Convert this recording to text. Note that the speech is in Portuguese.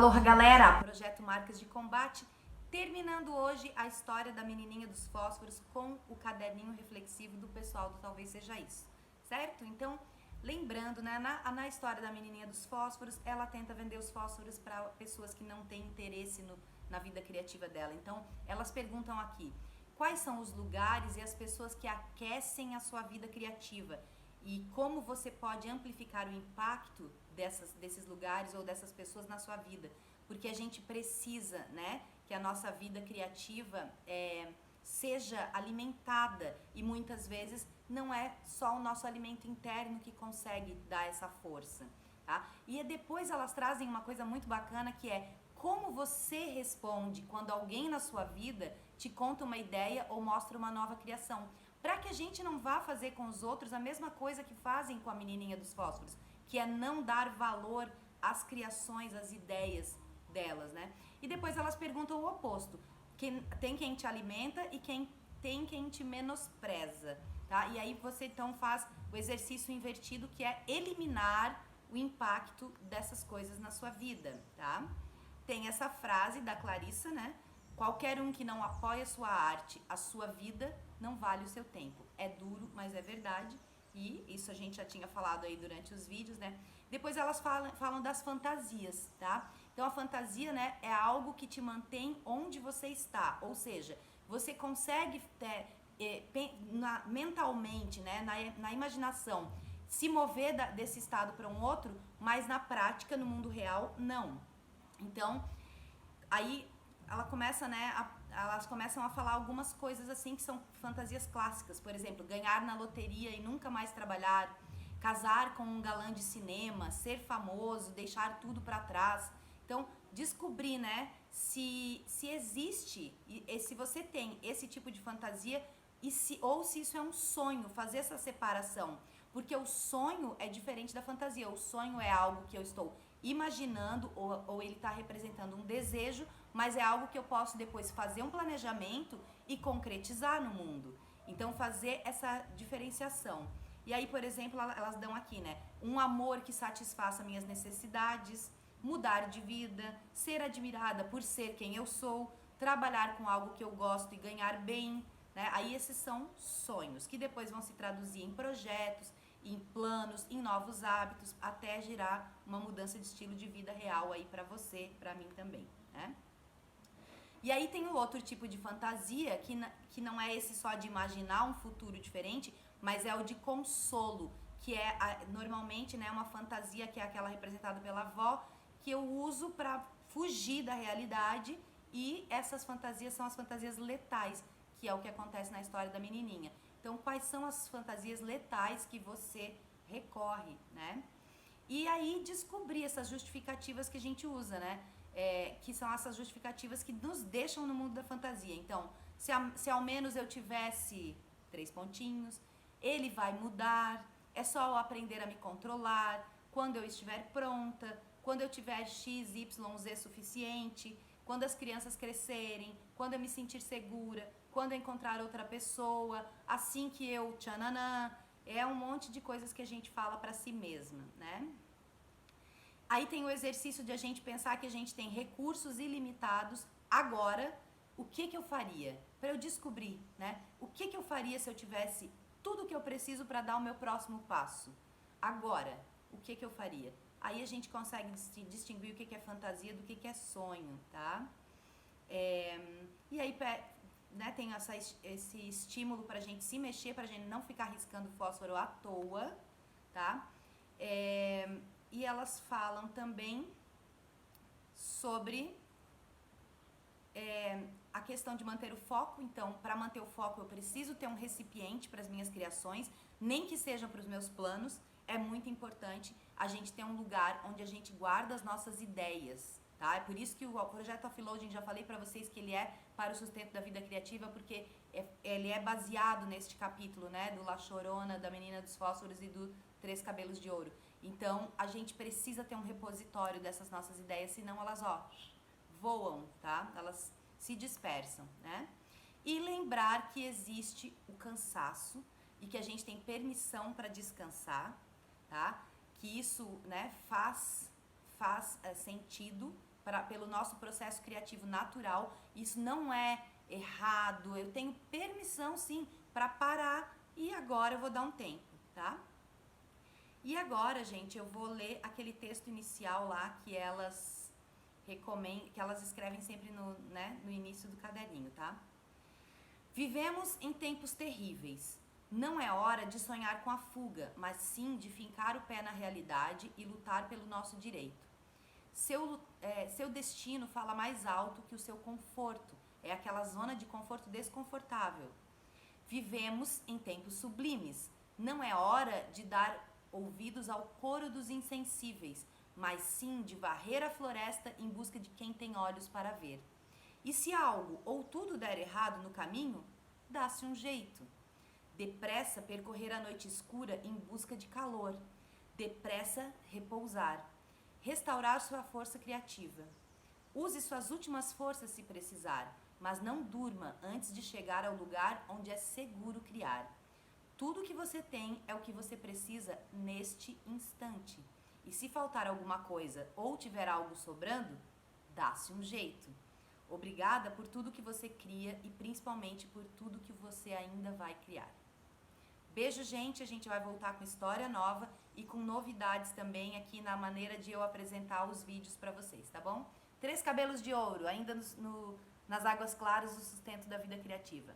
Aloha galera, Projeto Marcas de Combate, terminando hoje a história da menininha dos fósforos com o caderninho reflexivo do pessoal do Talvez Seja Isso, certo? Então, lembrando, né, na história da menininha dos fósforos, ela tenta vender os fósforos para pessoas que não têm interesse na vida criativa dela. Então, elas perguntam aqui, quais são os lugares e as pessoas que aquecem a sua vida criativa? E como você pode amplificar o impacto desses lugares ou dessas pessoas na sua vida, porque a gente precisa, né, que a nossa vida criativa seja alimentada, e muitas vezes não é só o nosso alimento interno que consegue dar essa força, tá? E depois elas trazem uma coisa muito bacana, que é como você responde quando alguém na sua vida te conta uma ideia ou mostra uma nova criação, para que a gente não vá fazer com os outros a mesma coisa que fazem com a menininha dos fósforos, que é não dar valor às criações, às ideias delas, né? E depois elas perguntam o oposto, tem quem te alimenta e tem quem te menospreza, tá? E aí você então faz o exercício invertido, que é eliminar o impacto dessas coisas na sua vida, tá? Tem essa frase da Clarissa, né? Qualquer um que não apoia a sua arte, a sua vida, não vale o seu tempo. É duro, mas é verdade. E isso a gente já tinha falado aí durante os vídeos, né? Depois elas falam das fantasias, tá? Então a fantasia, né, é algo que te mantém onde você está. Ou seja, você consegue mentalmente, né, na imaginação, se mover desse estado para um outro, mas na prática, no mundo real, não. Então, aí elas começam a falar algumas coisas assim que são fantasias clássicas. Por exemplo, ganhar na loteria e nunca mais trabalhar, casar com um galã de cinema, ser famoso, deixar tudo pra trás. Então, descobrir, né, se existe, e se você tem esse tipo de fantasia, ou se isso é um sonho, fazer essa separação. Porque o sonho é diferente da fantasia. O sonho é algo que eu estou imaginando, ou ele está representando um desejo, mas é algo que eu posso depois fazer um planejamento e concretizar no mundo. Então, fazer essa diferenciação. E aí, por exemplo, elas dão aqui, né? Um amor que satisfaça minhas necessidades, mudar de vida, ser admirada por ser quem eu sou, trabalhar com algo que eu gosto e ganhar bem, né? Aí esses são sonhos, que depois vão se traduzir em projetos, em planos, em novos hábitos, até gerar uma mudança de estilo de vida real aí pra você, pra mim também, né? E aí tem o outro tipo de fantasia, que não é esse só de imaginar um futuro diferente, mas é o de consolo, que é normalmente, né, uma fantasia que é aquela representada pela avó, que eu uso para fugir da realidade, e essas fantasias são as fantasias letais, que é o que acontece na história da menininha. Então, quais são as fantasias letais que você recorre, né? E aí descobrir essas justificativas que a gente usa, né? Que são essas justificativas que nos deixam no mundo da fantasia. Então, se ao menos eu tivesse 3 pontinhos, ele vai mudar, é só eu aprender a me controlar, quando eu estiver pronta, quando eu tiver X, Y, Z suficiente, quando as crianças crescerem, quando eu me sentir segura, quando eu encontrar outra pessoa, assim que eu tchananã. É um monte de coisas que a gente fala pra si mesma, né? Aí tem o exercício de a gente pensar que a gente tem recursos ilimitados. Agora, o que eu faria? Para eu descobrir, né? O que eu faria se eu tivesse tudo que eu preciso para dar o meu próximo passo? Agora, o que eu faria? Aí a gente consegue distinguir o que é fantasia do que é sonho, tá? E aí, né, tem esse estímulo pra gente se mexer, pra gente não ficar riscando fósforo à toa, tá? E elas falam também sobre a questão de manter o foco. Então, para manter o foco, eu preciso ter um recipiente para as minhas criações, nem que seja para os meus planos. É muito importante a gente ter um lugar onde a gente guarda as nossas ideias, tá? É por isso que o projeto Offloading, já falei para vocês que ele é para o sustento da vida criativa, porque ele é baseado neste capítulo, né, do La Chorona, da Menina dos Fósforos e do Três Cabelos de Ouro. Então, a gente precisa ter um repositório dessas nossas ideias, senão elas, voam, tá? Elas se dispersam, né? E lembrar que existe o cansaço e que a gente tem permissão para descansar, tá? Que isso, né, faz sentido, pelo nosso processo criativo natural. Isso não é errado, eu tenho permissão sim para parar e agora eu vou dar um tempo, tá? E agora, gente, eu vou ler aquele texto inicial lá que elas escrevem sempre no início do caderninho, tá? Vivemos em tempos terríveis. Não é hora de sonhar com a fuga, mas sim de fincar o pé na realidade e lutar pelo nosso direito. Seu destino fala mais alto que o seu conforto. É aquela zona de conforto desconfortável. Vivemos em tempos sublimes. Não é hora de dar ouvidos ao coro dos insensíveis, mas sim de varrer a floresta em busca de quem tem olhos para ver. E se algo ou tudo der errado no caminho, dá-se um jeito. Depressa percorrer a noite escura em busca de calor. Depressa repousar. Restaurar sua força criativa. Use suas últimas forças se precisar, mas não durma antes de chegar ao lugar onde é seguro criar. Tudo que você tem é o que você precisa neste instante. E se faltar alguma coisa ou tiver algo sobrando, dá-se um jeito. Obrigada por tudo que você cria e principalmente por tudo que você ainda vai criar. Beijo, gente. A gente vai voltar com história nova e com novidades também aqui na maneira de eu apresentar os vídeos para vocês, tá bom? 3 cabelos de ouro, ainda nas águas claras do sustento da vida criativa.